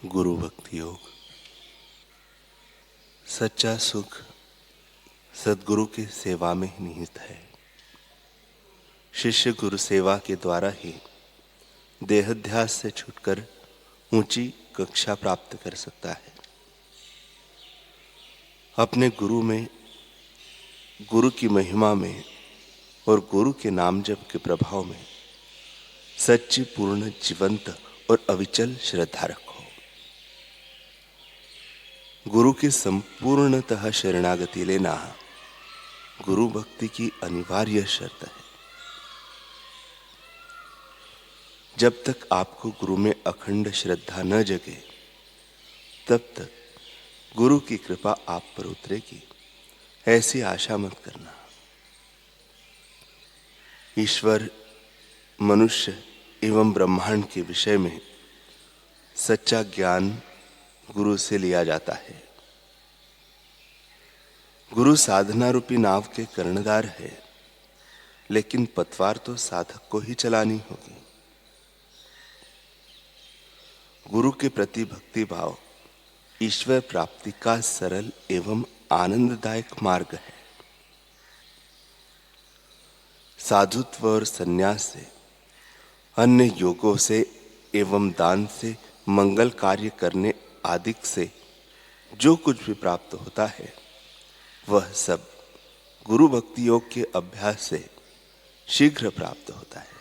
गुरु भक्ति योग। सच्चा सुख सद्गुरु की सेवा में ही निहित है। शिष्य गुरु सेवा के द्वारा ही देहाध्यास से छूटकर ऊंची कक्षा प्राप्त कर सकता है। अपने गुरु में, गुरु की महिमा में और गुरु के नाम जप के प्रभाव में सच्ची, पूर्ण, जीवंत और अविचल श्रद्धा रखो। गुरु की संपूर्णतः शरणागति लेना गुरु भक्ति की अनिवार्य शर्त है। जब तक आपको गुरु में अखंड श्रद्धा न जगे, तब तक गुरु की कृपा आप पर उतरेगी, ऐसी आशा मत करना। ईश्वर, मनुष्य एवं ब्रह्मांड के विषय में सच्चा ज्ञान गुरु से लिया जाता है। गुरु साधना रूपी नाव के कर्णधार है, लेकिन पतवार तो साधक को ही चलानी होगी। गुरु के प्रति भक्ति भाव ईश्वर प्राप्ति का सरल एवं आनंददायक मार्ग है। साधुत्व और संन्यास से, अन्य योगों से एवं दान से, मंगल कार्य करने आदि से जो कुछ भी प्राप्त होता है, वह सब गुरु भक्ति योग के अभ्यास से शीघ्र प्राप्त होता है।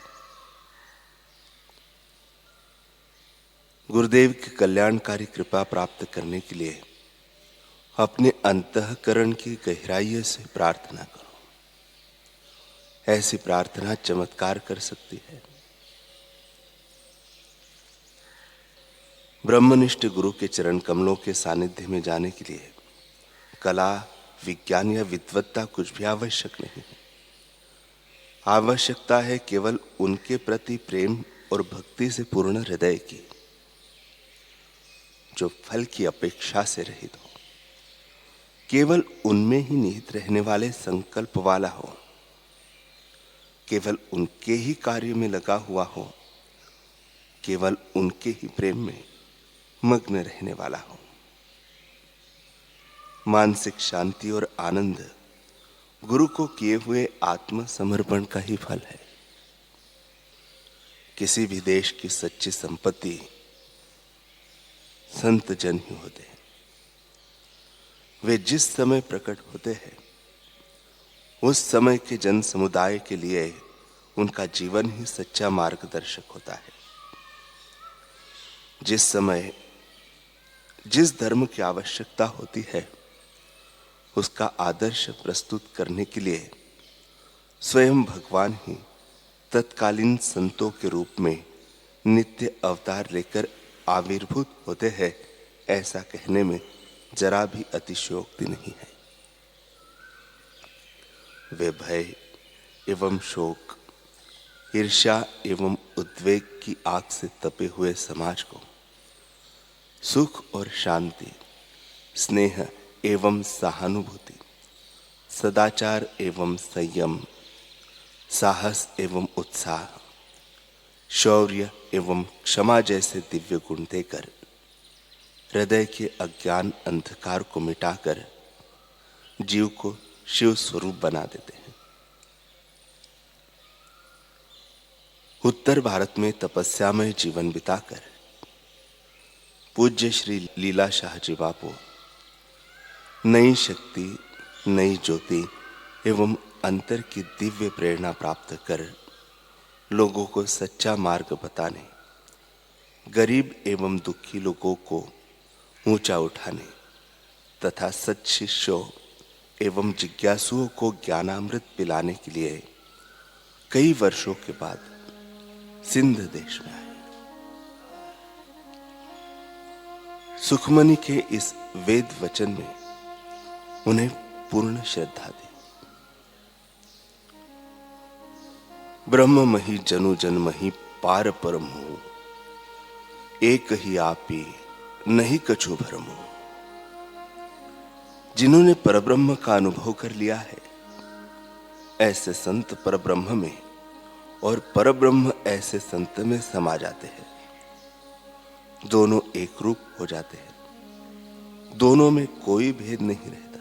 गुरुदेव की कल्याणकारी कृपा प्राप्त करने के लिए अपने अंतःकरण की गहराई से प्रार्थना करो। ऐसी प्रार्थना चमत्कार कर सकती है। ब्रह्मनिष्ठ गुरु के चरण कमलों के सानिध्य में जाने के लिए कला, विज्ञान या विद्वत्ता कुछ भी आवश्यक नहीं है। आवश्यकता है केवल उनके प्रति प्रेम और भक्ति से पूर्ण हृदय की, जो फल की अपेक्षा से रहित हो, केवल उनमें ही निहित रहने वाले संकल्प वाला हो, केवल उनके ही कार्य में लगा हुआ हो, केवल उनके ही प्रेम में मग्न रहने वाला हो। मानसिक शांति और आनंद गुरु को किए हुए आत्मसमर्पण का ही फल है। किसी भी देश की सच्ची संपत्ति संत जन ही होते हैं। वे जिस समय प्रकट होते हैं, उस समय के जन समुदाय के लिए उनका जीवन ही सच्चा मार्गदर्शक होता है। जिस समय जिस धर्म की आवश्यकता होती है, उसका आदर्श प्रस्तुत करने के लिए स्वयं भगवान ही तत्कालीन संतों के रूप में नित्य अवतार लेकर आविर्भूत होते हैं, ऐसा कहने में जरा भी अतिशयोक्ति नहीं है। वे भय एवं शोक, ईर्ष्या एवं उद्वेग की आग से तपे हुए समाज को सुख और शांति, स्नेह एवं सहानुभूति, सदाचार एवं संयम, साहस एवं उत्साह, शौर्य एवं क्षमा जैसे दिव्य गुण देकर हृदय के अज्ञान अंधकार को मिटाकर जीव को शिव स्वरूप बना देते हैं। उत्तर भारत में तपस्यामय जीवन बिताकर पूज्य श्री लीला शाह जी बापू नई शक्ति, नई ज्योति एवं अंतर की दिव्य प्रेरणा प्राप्त कर लोगों को सच्चा मार्ग बताने, गरीब एवं दुखी लोगों को ऊंचा उठाने तथा सच्चे शिष्यों एवं जिज्ञासुओं को ज्ञानामृत पिलाने के लिए कई वर्षों के बाद सिंध देश में आए। सुखमनी के इस वेद वचन में उन्हें पूर्ण श्रद्धा दी। ब्रह्ममहि जनु जन्महि पार परमु, एक ही आपी नहीं कछु भरमु। जिन्होंने परब्रह्म का अनुभव कर लिया है, ऐसे संत परब्रह्म में और परब्रह्म ऐसे संत में समा जाते हैं। दोनों एक रूप हो जाते हैं, दोनों में कोई भेद नहीं रहता।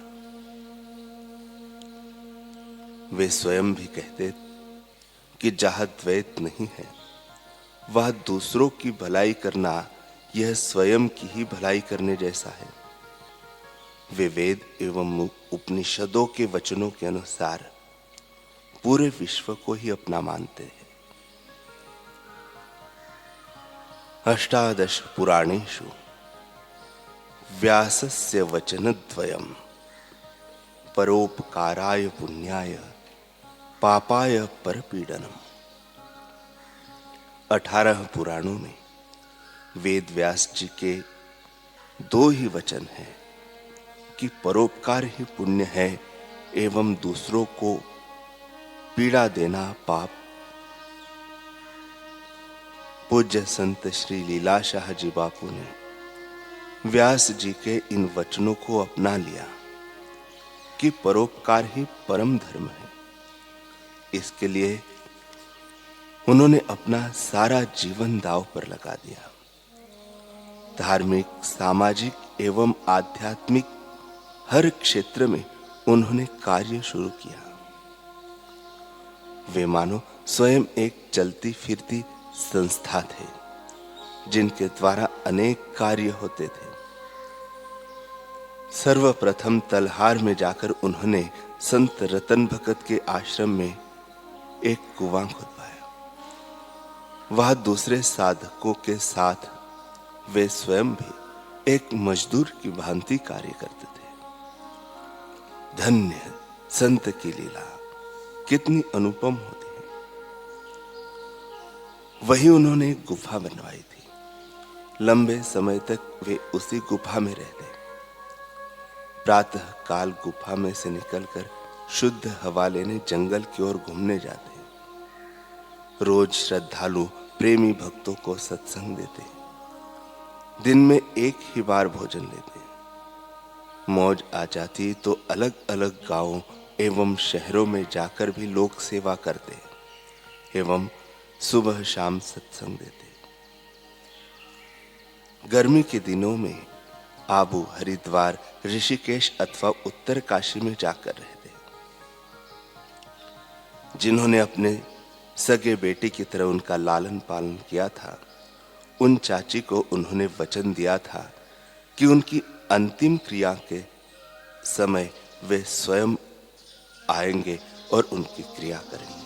वे स्वयं भी कहते कि जहां द्वैत नहीं है वह दूसरों की भलाई करना यह स्वयं की ही भलाई करने जैसा है। वे वेद एवं उपनिषदों के वचनों के अनुसार पूरे विश्व को ही अपना मानते हैं। अष्टादश पुराणेषु व्यासस्य वचनद्वयम् परोपकाराय पुण्याय पापाय परपीडनम्। 18 पुराणों में वेद व्यास जी के 2 ही वचन हैं कि परोपकार ही पुण्य है एवं दूसरों को पीड़ा देना पाप। पूज्य संत श्री लीलाशाह जी बापू ने व्यास जी के इन वचनों को अपना लिया कि परोपकार ही परम धर्म है। इसके लिए उन्होंने अपना सारा जीवन दांव पर लगा दिया। धार्मिक, सामाजिक एवं आध्यात्मिक हर क्षेत्र में उन्होंने कार्य शुरू किया। वे मानो स्वयं एक चलती फिरती संस्था थे जिनके द्वारा अनेक कार्य होते थे। सर्वप्रथम तलहार में जाकर उन्होंने संत रतन भगत के आश्रम में एक कुआं खुदवाया। वह दूसरे साधकों के साथ वे स्वयं भी एक मजदूर की भांति कार्य करते थे। धन्य संत की लीला कितनी अनुपम होती है। वही उन्होंने एक गुफा बनवाई थी। लंबे समय तक वे उसी गुफा में रहते। प्रातः काल गुफा में से निकलकर शुद्ध हवा लेने जंगल की ओर घूमने जाते। रोज श्रद्धालु प्रेमी भक्तों को सत्संग देते। दिन में एक ही बार भोजन लेते। मौज आ जाती तो अलग अलग गांवों एवं शहरों में जाकर भी लोक सेवा करते एवं सुबह शाम सत्संग देते। गर्मी के दिनों में आबू, हरिद्वार, ऋषिकेश अथवा उत्तर काशी में जाकर रहते। जिन्होंने अपने सगे बेटे की तरह उनका लालन पालन किया था, उन चाची को उन्होंने वचन दिया था कि उनकी अंतिम क्रिया के समय वे स्वयं आएंगे और उनकी क्रिया करेंगे।